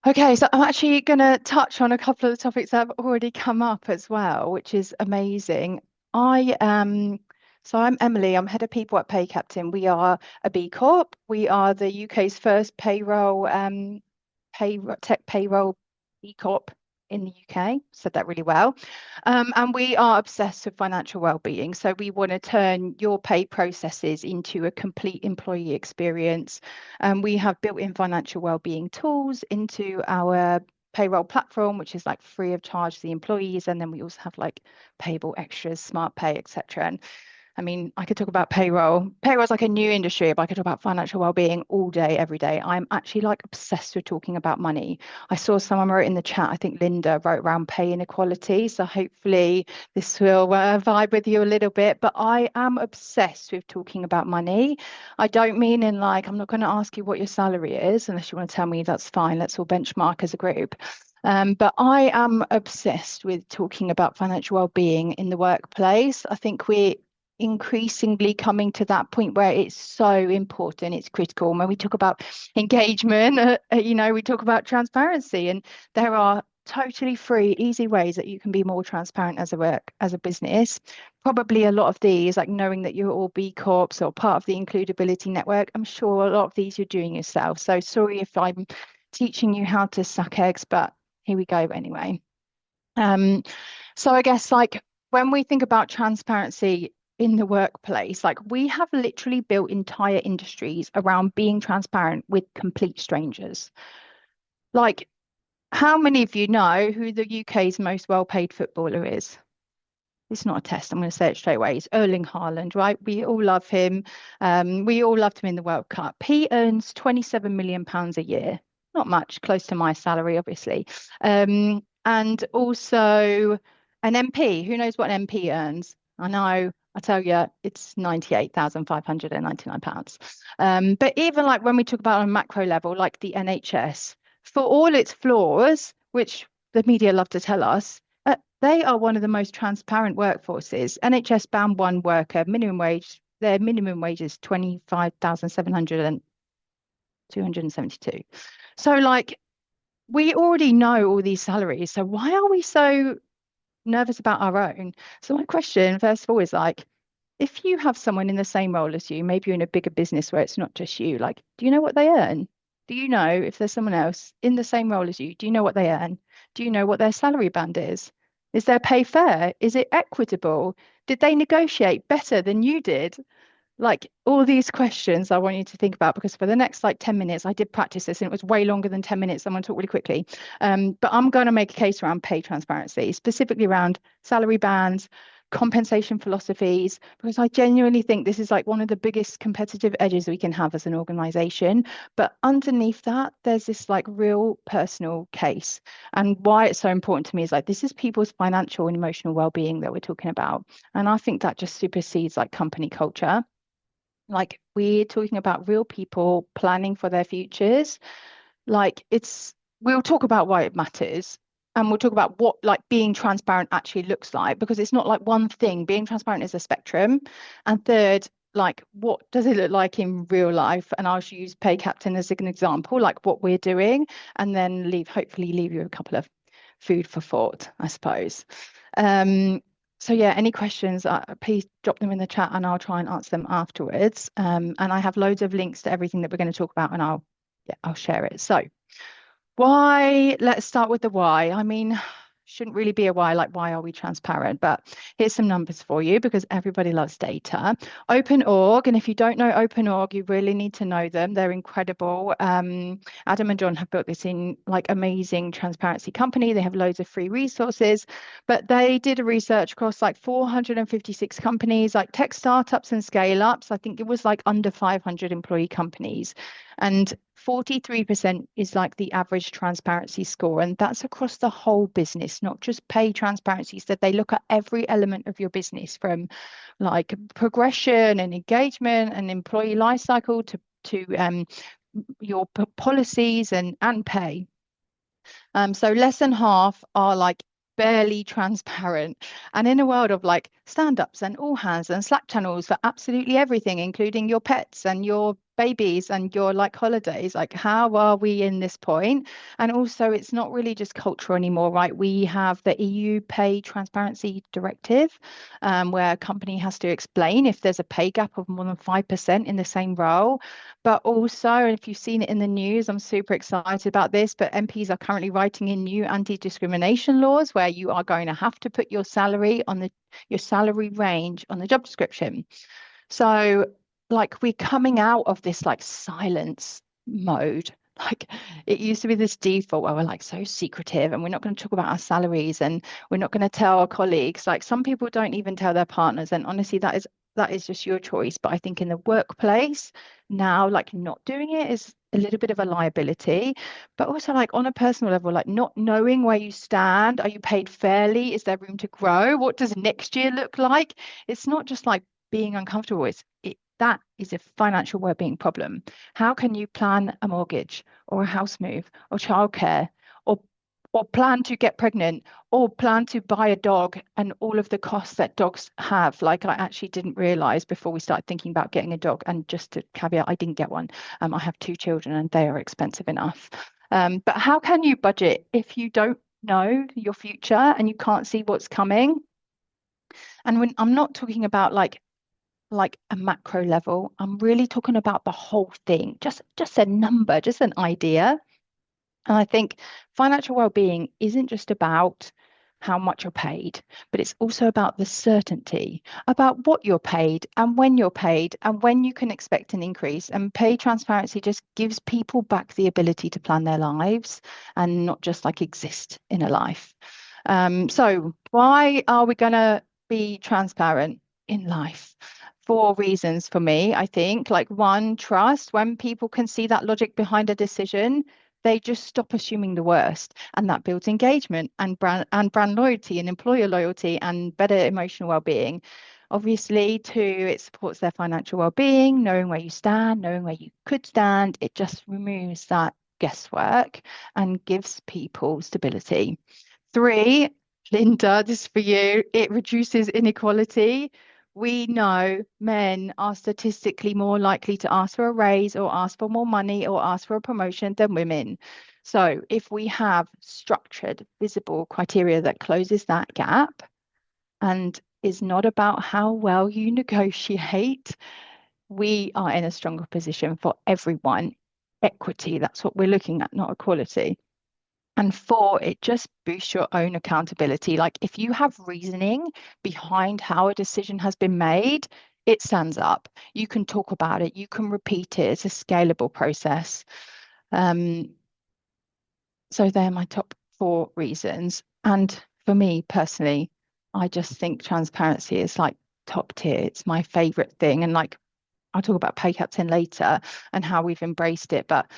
Okay, so I'm actually going to touch on a couple of the topics that have already come up as well, which is amazing. I'm Emily, I'm head of people at PayCaptain. We are a B Corp. We are the UK's first tech payroll B Corp in the UK. Said that really well. And we are obsessed with financial well-being. So we want to turn your pay processes into a complete employee experience. We have built-in financial well-being tools into our payroll platform, which is like free of charge to the employees. And then we also have like payable extras, smart pay, etc. And I mean, I could talk about payroll. Payroll is like a new industry, but I could talk about financial well-being all day, every day. I'm actually like obsessed with talking about money. I saw someone wrote in the chat, I think Linda wrote around pay inequality. So hopefully this will vibe with you a little bit. But I am obsessed with talking about money. I don't mean in like, I'm not going to ask you what your salary is, unless you want to tell me, that's fine. Let's all benchmark as a group. But I am obsessed with talking about financial well-being in the workplace. I think we're increasingly coming to that point where it's so important, it's critical. And when we talk about engagement, we talk about transparency, and there are totally free, easy ways that you can be more transparent as a business. Probably a lot of these, like knowing that you're all B Corps or part of the Includability network, I'm sure a lot of these you're doing yourself. So sorry if I'm teaching you how to suck eggs, but here we go anyway. So I guess like when we think about transparency in the workplace, like we have literally built entire industries around being transparent with complete strangers. Like, how many of you know who the UK's most well-paid footballer is? It's not a test. I'm going to say it straight away. It's Erling Haaland, right? We all love him. We all loved him in the World Cup. He earns £27 million a year. Not much, close to my salary, obviously. And also an MP. Who knows what an MP earns? I know. I tell you, it's £98,599. But even like when we talk about on a macro level, like the NHS, for all its flaws, which the media love to tell us, they are one of the most transparent workforces. NHS Band 1 worker, minimum wage, their minimum wage is 25,272. So like, we already know all these salaries. So why are we so nervous about our own? So my question, first of all, is like, if you have someone in the same role as you, maybe you're in a bigger business where it's not just you, like, do you know what they earn? Do you know if there's someone else in the same role as you? Do you know what they earn? Do you know what their salary band is? Is their pay fair? Is it equitable? Did they negotiate better than you did? Like all these questions I want you to think about, because for the next like 10 minutes, I did practice this and it was way longer than 10 minutes. I'm going to talk really quickly. But I'm going to make a case around pay transparency, specifically around salary bands, compensation philosophies, because I genuinely think this is like one of the biggest competitive edges we can have as an organization. But underneath that, there's this like real personal case. And why it's so important to me is like, this is people's financial and emotional well-being that we're talking about. And I think that just supersedes like company culture. Like we're talking about real people planning for their futures. Like we'll talk about why it matters, and we'll talk about what like being transparent actually looks like, because it's not like one thing. Being transparent is a spectrum. And third, like what does it look like in real life? And I'll use PayCaptain as an example, like what we're doing, and then hopefully leave you a couple of food for thought, I suppose. So yeah, any questions, please drop them in the chat and I'll try and answer them afterwards. And I have loads of links to everything that we're going to talk about, and I'll share it. So why? Let's start with the why. I mean, shouldn't really be a why, like why are we transparent? But here's some numbers for you, because everybody loves data. OpenOrg, and if you don't know OpenOrg, you really need to know them. They're incredible. Adam and John have built this in like amazing transparency company. They have loads of free resources, but they did a research across like 456 companies, like tech startups and scale ups. I think it was like under 500 employee companies. And 43% is like the average transparency score. And that's across the whole business, not just pay transparency. So they look at every element of your business, from like progression and engagement and employee life cycle to your policies and pay. So less than half are like barely transparent. And in a world of like stand-ups and all hands and Slack channels for absolutely everything, including your pets and your babies and your like holidays, like how are we in this point? And also it's not really just culture anymore, right? We have the EU pay transparency directive, where a company has to explain if there's a pay gap of more than 5% in the same role. But also, if you've seen it in the news, I'm super excited about this, but MPs are currently writing in new anti-discrimination laws where you are going to have to put your salary on your salary range on the job description. So like we're coming out of this like silence mode. Like it used to be this default where we're like so secretive and we're not going to talk about our salaries and we're not going to tell our colleagues. Like some people don't even tell their partners. And honestly, that is just your choice. But I think in the workplace now, like not doing it is a little bit of a liability, but also like on a personal level, like not knowing where you stand. Are you paid fairly? Is there room to grow? What does next year look like? It's not just like being uncomfortable. That is a financial well-being problem. How can you plan a mortgage or a house move or childcare or plan to get pregnant or plan to buy a dog and all of the costs that dogs have? Like I actually didn't realize before we started thinking about getting a dog, and just to caveat, I didn't get one. I have 2 children and they are expensive enough. But how can you budget if you don't know your future and you can't see what's coming? And when I'm not talking about like a macro level, I'm really talking about the whole thing, just a number, just an idea. And I think financial well-being isn't just about how much you're paid, but it's also about the certainty about what you're paid and when you can expect an increase. And pay transparency just gives people back the ability to plan their lives and not just like exist in a life. So why are we going to be transparent in life? 4 reasons for me, I think. Like 1, trust. When people can see that logic behind a decision, they just stop assuming the worst, and that builds engagement and brand loyalty and employer loyalty and better emotional well-being. Obviously, 2, it supports their financial well-being, knowing where you stand, knowing where you could stand. It just removes that guesswork and gives people stability. 3, Linda, this is for you. It reduces inequality. We know men are statistically more likely to ask for a raise or ask for more money or ask for a promotion than women. So if we have structured, visible criteria that closes that gap and is not about how well you negotiate, we are in a stronger position for everyone. Equity, that's what we're looking at, not equality. And 4, it just boosts your own accountability. Like if you have reasoning behind how a decision has been made, it stands up. You can talk about it. You can repeat it. It's a scalable process. So they're my top 4 reasons. And for me personally, I just think transparency is like top tier. It's my favorite thing. And like I'll talk about PayCaptain later and how we've embraced it. But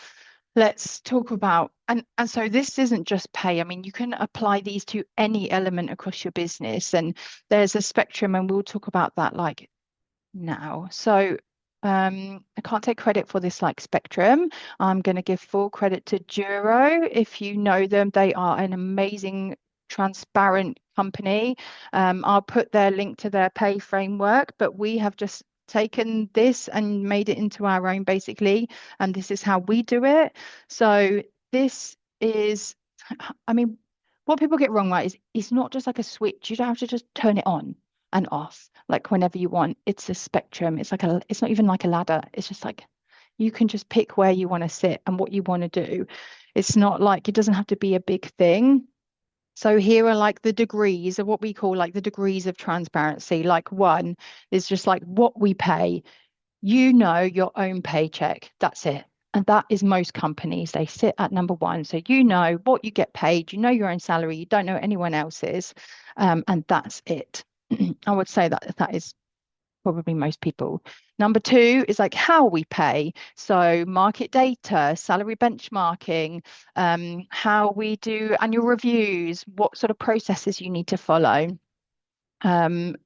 let's talk about, and so this isn't just pay. I mean, you can apply these to any element across your business, and there's a spectrum, and we'll talk about that like now. So I can't take credit for this like spectrum. I'm going to give full credit to Duro. If you know them, they are an amazing, transparent company. I'll put their link to their pay framework, but we have just taken this and made it into our own basically, and this is how we do it. So this is, I mean, what people get wrong, right, is it's not just like a switch. You don't have to just turn it on and off like whenever you want. It's a spectrum. It's not even like a ladder. It's just like you can just pick where you want to sit and what you want to do. It's not like, it doesn't have to be a big thing. So here are like the degrees of what we call like the degrees of transparency. Like 1 is just like what we pay. You know your own paycheck. That's it. And that is most companies. They sit at number 1. So you know what you get paid. You know your own salary. You don't know anyone else's. And that's it. I would say that is probably most people. Number 2 is like how we pay. So market data, salary benchmarking, how we do annual reviews, what sort of processes you need to follow. And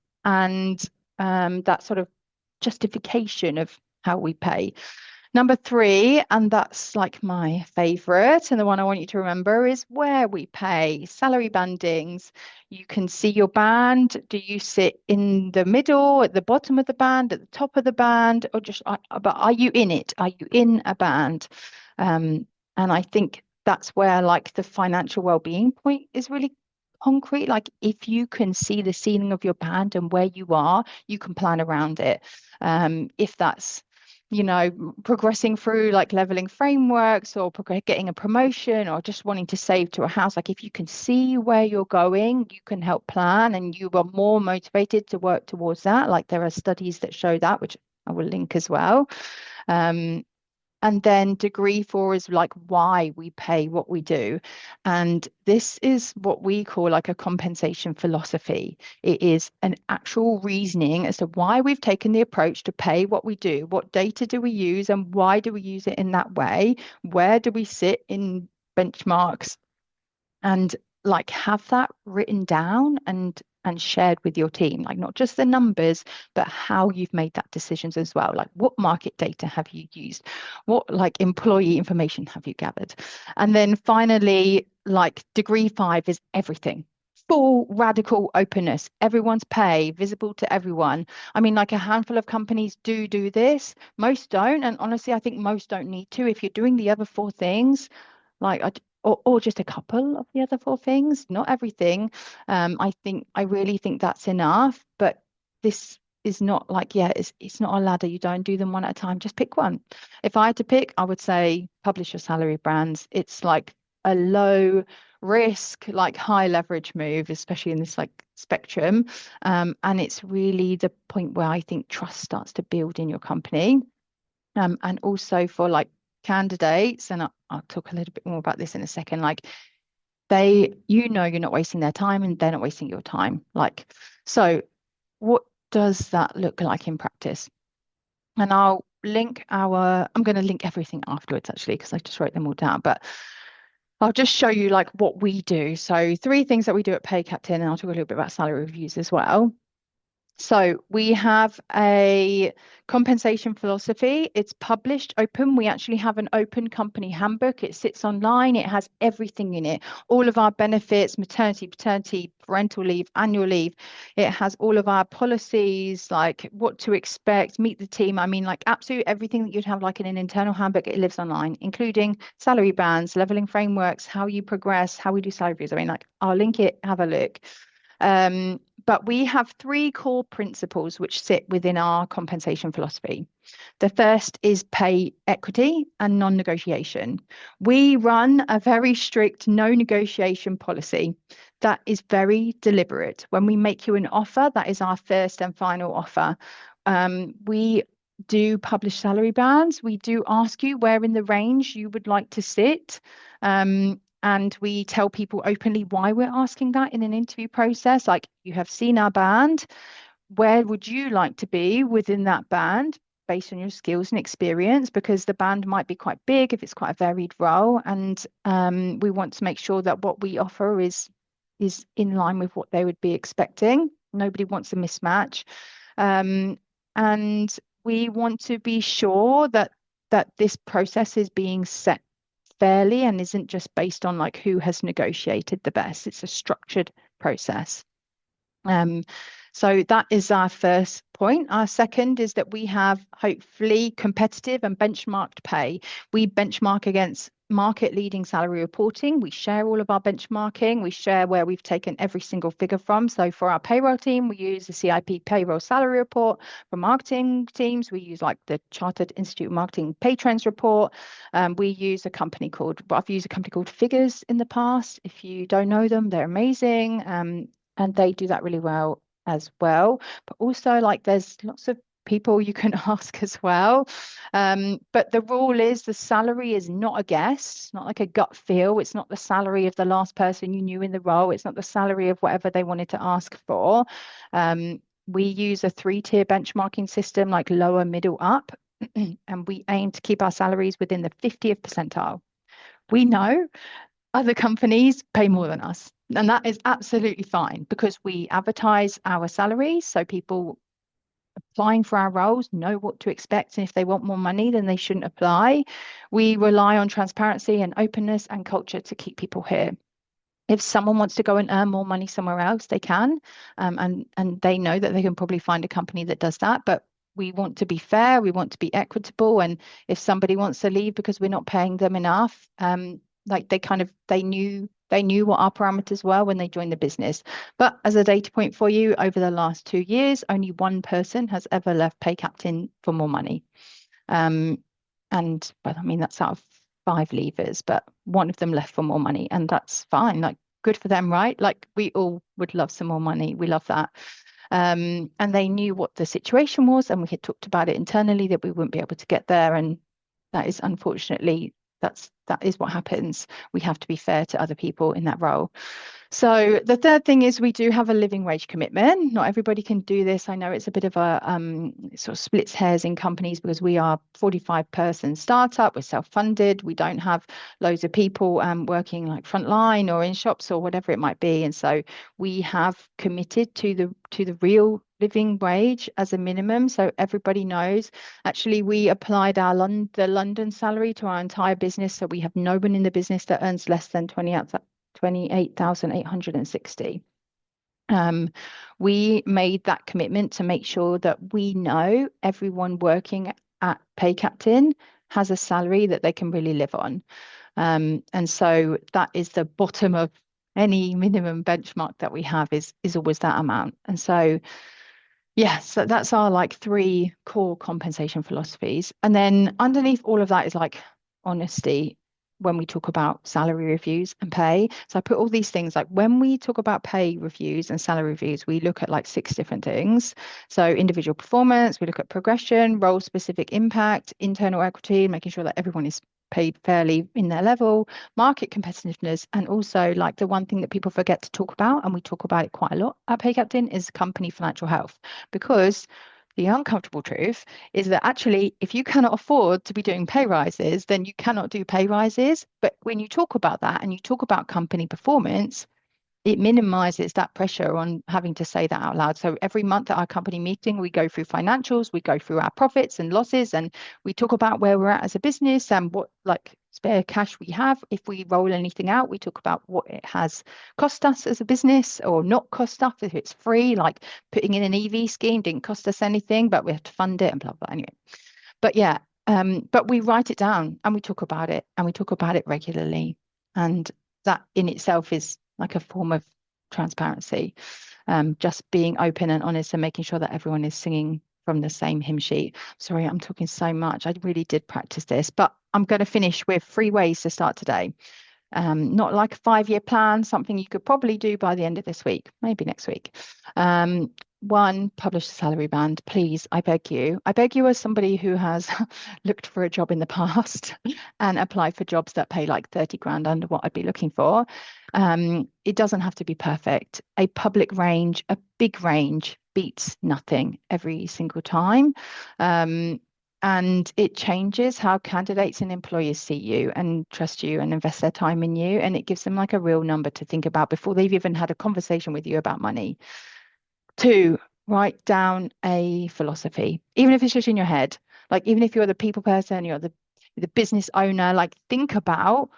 that sort of justification of how we pay. Number three, and that's like my favorite, and the one I want you to remember is where we pay. Salary bandings. You can see your band. Do you sit in the middle, at the bottom of the band, at the top of the band, or just, but are you in it? Are you in a band? And I think that's where like the financial well-being point is really concrete. Like if you can see the ceiling of your band and where you are, you can plan around it. If that's progressing through like leveling frameworks or getting a promotion or just wanting to save to a house, like if you can see where you're going, you can help plan and you are more motivated to work towards that. Like there are studies that show that, which I will link as well. And then degree four is like why we pay what we do. And this is what we call like a compensation philosophy. It is an actual reasoning as to why we've taken the approach to pay what we do. What data do we use and why do we use it in that way? Where do we sit in benchmarks? And like have that written down and shared with your team, like not just the numbers, but how you've made that decisions as well. Like what market data have you used? What like employee information have you gathered? And then finally, like degree five is everything. Full radical openness, everyone's pay visible to everyone. I mean, like a handful of companies do this, most don't. And honestly, I think most don't need to. If you're doing the other four things, like or just a couple of the other four things, not everything. I really think that's enough. But this is not like, yeah, it's not a ladder. You don't do them one at a time. Just pick one. If I had to pick, I would say publish your salary brands. It's like a low risk, like high leverage move, especially in this like spectrum. And it's really the point where I think trust starts to build in your company. And also for like candidates, and I'll talk a little bit more about this in a second, like you're not wasting their time and they're not wasting your time. Like, so what does that look like in practice? And I'm going to link everything afterwards actually, because I just wrote them all down, but I'll just show you like what we do. So three things that we do at PayCaptain, and I'll talk a little bit about salary reviews as well. So we have a compensation philosophy. It's published open. We actually have an open company handbook. It sits online. It has everything in it. All of our benefits, maternity, paternity, parental leave, annual leave. It has all of our policies, like what to expect, meet the team. I mean, like absolutely everything that you'd have like in an internal handbook, it lives online, including salary bands, leveling frameworks, how you progress, how we do salary reviews. I mean, like I'll link it, have a look. But we have three core principles which sit within our compensation philosophy. The first is pay equity and non-negotiation. We run a very strict no negotiation policy that is very deliberate. When we make you an offer, that is our first and final offer. We do publish salary bands. We do ask you where in the range you would like to sit. And we tell people openly why we're asking that in an interview process. Like, you have seen our band. Where would you like to be within that band based on your skills and experience? Because the band might be quite big if it's quite a varied role. And we want to make sure that what we offer is in line with what they would be expecting. Nobody wants a mismatch. And we want to be sure that this process is being set fairly and isn't just based on like who has negotiated the best. It's a structured process. So that is our first point. Our second is that we have hopefully competitive and benchmarked pay. We benchmark against market leading salary reporting. We share all of our benchmarking. We share where we've taken every single figure from. So for our payroll team, we use the CIP payroll salary report. For marketing teams, we use like the Chartered Institute of Marketing pay trends report. I've used a company called Figures in the past. If you don't know them, they're amazing. And they do that really well as well. But also like there's lots of people you can ask as well. But the rule is the salary is not a guess. It's not like a gut feel. It's not the salary of the last person you knew in the role. It's not the salary of whatever they wanted to ask for. We use a 3-tier benchmarking system, like lower, middle, up. And we aim to keep our salaries within the 50th percentile. We know other companies pay more than us. And that is absolutely fine because we advertise our salaries. So people applying for our roles know what to expect, and if they want more money, then they shouldn't apply. We rely on transparency and openness and culture to keep people here. If someone wants to go and earn more money somewhere else, they can, and they know that they can probably find a company that does that. But we want to be fair, we want to be equitable, and if somebody wants to leave because we're not paying them enough, like they knew what our parameters were when they joined the business. But as a data point for you, over the last 2 years, only one person has ever left PayCaptain for more money. But I mean, that's out of 5 leavers, but one of them left for more money, and that's fine. Like, good for them, right? Like, we all would love some more money. We love that. And they knew what the situation was, and we had talked about it internally that we wouldn't be able to get there. And that is unfortunately, that is what happens. We have to be fair to other people in that role. So the third thing is we do have a living wage commitment. Not everybody can do this. I know it's a bit of a sort of splits hairs in companies because we are 45-person startup. We're self-funded. We don't have loads of people working like frontline or in shops or whatever it might be. And so we have committed to the real living wage as a minimum, so everybody knows. Actually, we applied the London salary to our entire business, so we have no one in the business that earns less than 28,860. We made that commitment to make sure that we know everyone working at PayCaptain has a salary that they can really live on. And so that is the bottom of any minimum benchmark that we have is always that amount. And so so that's our like 3 core compensation philosophies. And then underneath all of that is like honesty when we talk about salary reviews and pay. So I put all these things, like when we talk about pay reviews and salary reviews, we look at like 6 different things. So individual performance, we look at progression, role specific impact, internal equity, making sure that everyone is paid fairly in their level, market competitiveness, and also like the one thing that people forget to talk about, and we talk about it quite a lot at PayCaptain, is company financial health. Because the uncomfortable truth is that actually, if you cannot afford to be doing pay rises, then you cannot do pay rises. But when you talk about that and you talk about company performance, it minimizes that pressure on having to say that out loud. So every month at our company meeting, we go through financials, we go through our profits and losses, and we talk about where we're at as a business and what like spare cash we have. If we roll anything out, we talk about what it has cost us as a business or not cost us. If it's free, like putting in an EV scheme didn't cost us anything, but we have to fund it and blah, blah, anyway. But yeah, but we write it down and we talk about it, and we talk about it regularly. And that in itself is like a form of transparency, just being open and honest and making sure that everyone is singing from the same hymn sheet. Sorry, I'm talking so much. I really did practice this, but I'm going to finish with 3 ways to start today. Not like a 5-year plan, something you could probably do by the end of this week, maybe next week. 1, publish the salary band, please. I beg you as somebody who has looked for a job in the past and applied for jobs that pay like 30 grand under what I'd be looking for. It doesn't have to be perfect. A public range, a big range beats nothing every single time. And it changes how candidates and employers see you and trust you and invest their time in you. And it gives them like a real number to think about before they've even had a conversation with you about money. 2, write down a philosophy, even if it's just in your head. Like, even if you're the people person, you're the business owner, like think about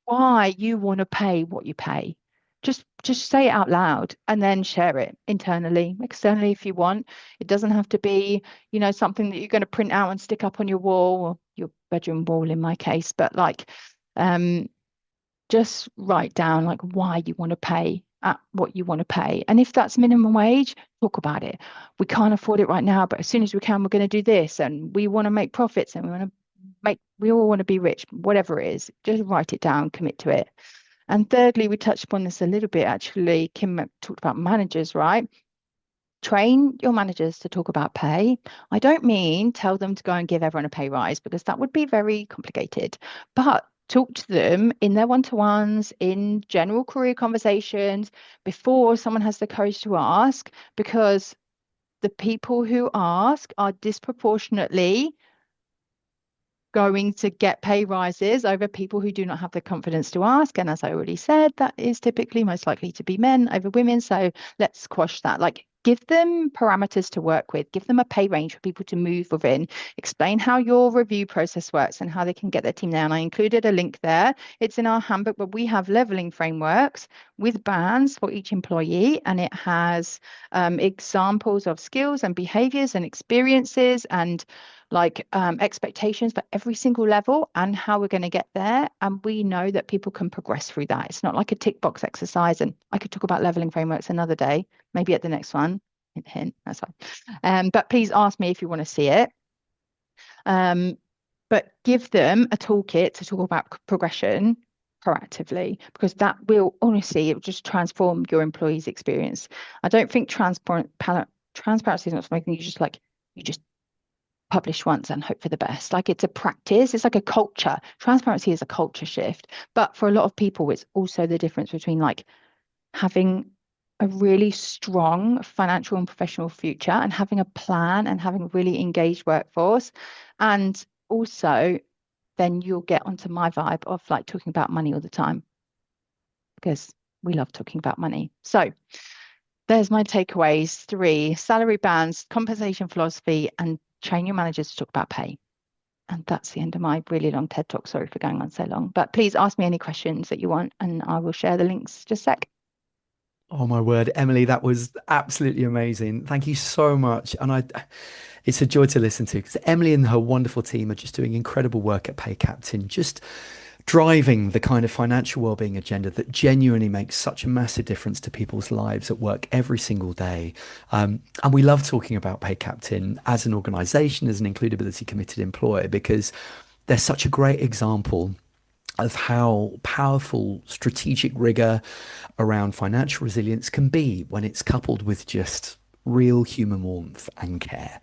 why you want to pay what you pay. Just say it out loud and then share it internally, externally if you want. It doesn't have to be, something that you're going to print out and stick up on your wall, or your bedroom wall in my case, but like just write down like why you want to pay at what you want to pay. And if that's minimum wage, talk about it. We can't afford it right now, but as soon as we can, we're going to do this, and we want to make profits, and we all want to be rich, whatever it is. Just write it down, commit to it. And thirdly, we touched upon this a little bit, actually. Kim talked about managers, right? Train your managers to talk about pay. I don't mean tell them to go and give everyone a pay rise, because that would be very complicated. But talk to them in their one-to-ones, in general career conversations, before someone has the courage to ask, because the people who ask are disproportionately going to get pay rises over people who do not have the confidence to ask. And as I already said, that is typically most likely to be men over women. So let's squash that. Like, give them parameters to work with, give them a pay range for people to move within, explain how your review process works and how they can get their team there. And I included a link there. It's in our handbook, but we have leveling frameworks with bands for each employee, and it has examples of skills and behaviors and experiences and expectations for every single level and how we're going to get there. And we know that people can progress through that. It's not like a tick box exercise. And I could talk about leveling frameworks another day, maybe at the next one. Hint, hint, that's fine. But please ask me if you want to see it. But give them a toolkit to talk about progression proactively, because that will honestly, it will just transform your employees' experience. I don't think transparency is not something you just publish once and hope for the best. Like, it's a practice, it's like a culture. Transparency is a culture shift. But for a lot of people, it's also the difference between like having a really strong financial and professional future and having a plan and having a really engaged workforce. And also then you'll get onto my vibe of like talking about money all the time, because we love talking about money. So there's my takeaways: 3 salary bands, compensation philosophy, and train your managers to talk about pay. And that's the end of my really long TED talk. Sorry for going on so long, but please ask me any questions that you want and I will share the links just a sec. Oh my word, Emily, that was absolutely amazing. Thank you so much. And it's a joy to listen to, because Emily and her wonderful team are just doing incredible work at PayCaptain, just driving the kind of financial wellbeing agenda that genuinely makes such a massive difference to people's lives at work every single day. And we love talking about PayCaptain as an organization, as an includability committed employer, because they're such a great example of how powerful strategic rigor around financial resilience can be when it's coupled with just real human warmth and care.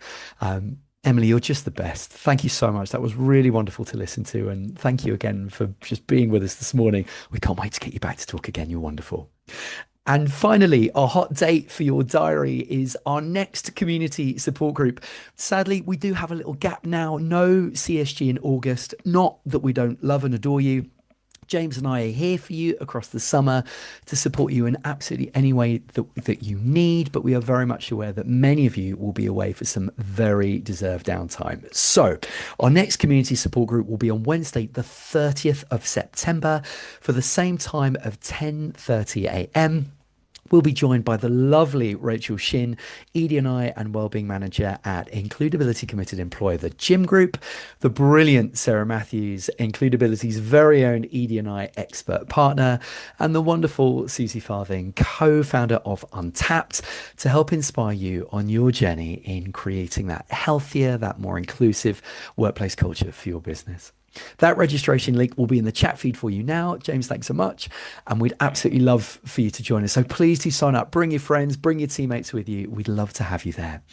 Emily, you're just the best. Thank you so much. That was really wonderful to listen to. And thank you again for just being with us this morning. We can't wait to get you back to talk again. You're wonderful. And finally, our hot date for your diary is our next community support group. Sadly, we do have a little gap now. No CSG in August. Not that we don't love and adore you. James and I are here for you across the summer to support you in absolutely any way that you need, but we are very much aware that many of you will be away for some very deserved downtime. So our next community support group will be on Wednesday, the 30th of September for the same time of 10:30 a.m. We'll be joined by the lovely Rachel Shin, ED&I and Wellbeing Manager at Includability Committed Employer, the Gym Group, the brilliant Sarah Matthews, Includability's very own ED&I expert partner, and the wonderful Susie Farthing, co-founder of Untapped, to help inspire you on your journey in creating that healthier, that more inclusive workplace culture for your business. That registration link will be in the chat feed for you now. James, thanks so much. And we'd absolutely love for you to join us. So please do sign up. Bring your friends, bring your teammates with you. We'd love to have you there.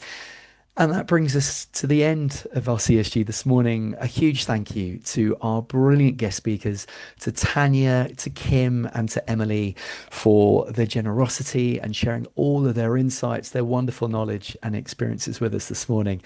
And that brings us to the end of our CSG this morning. A huge thank you to our brilliant guest speakers, to Tanya, to Kim, and to Emily for their generosity and sharing all of their insights, their wonderful knowledge and experiences with us this morning.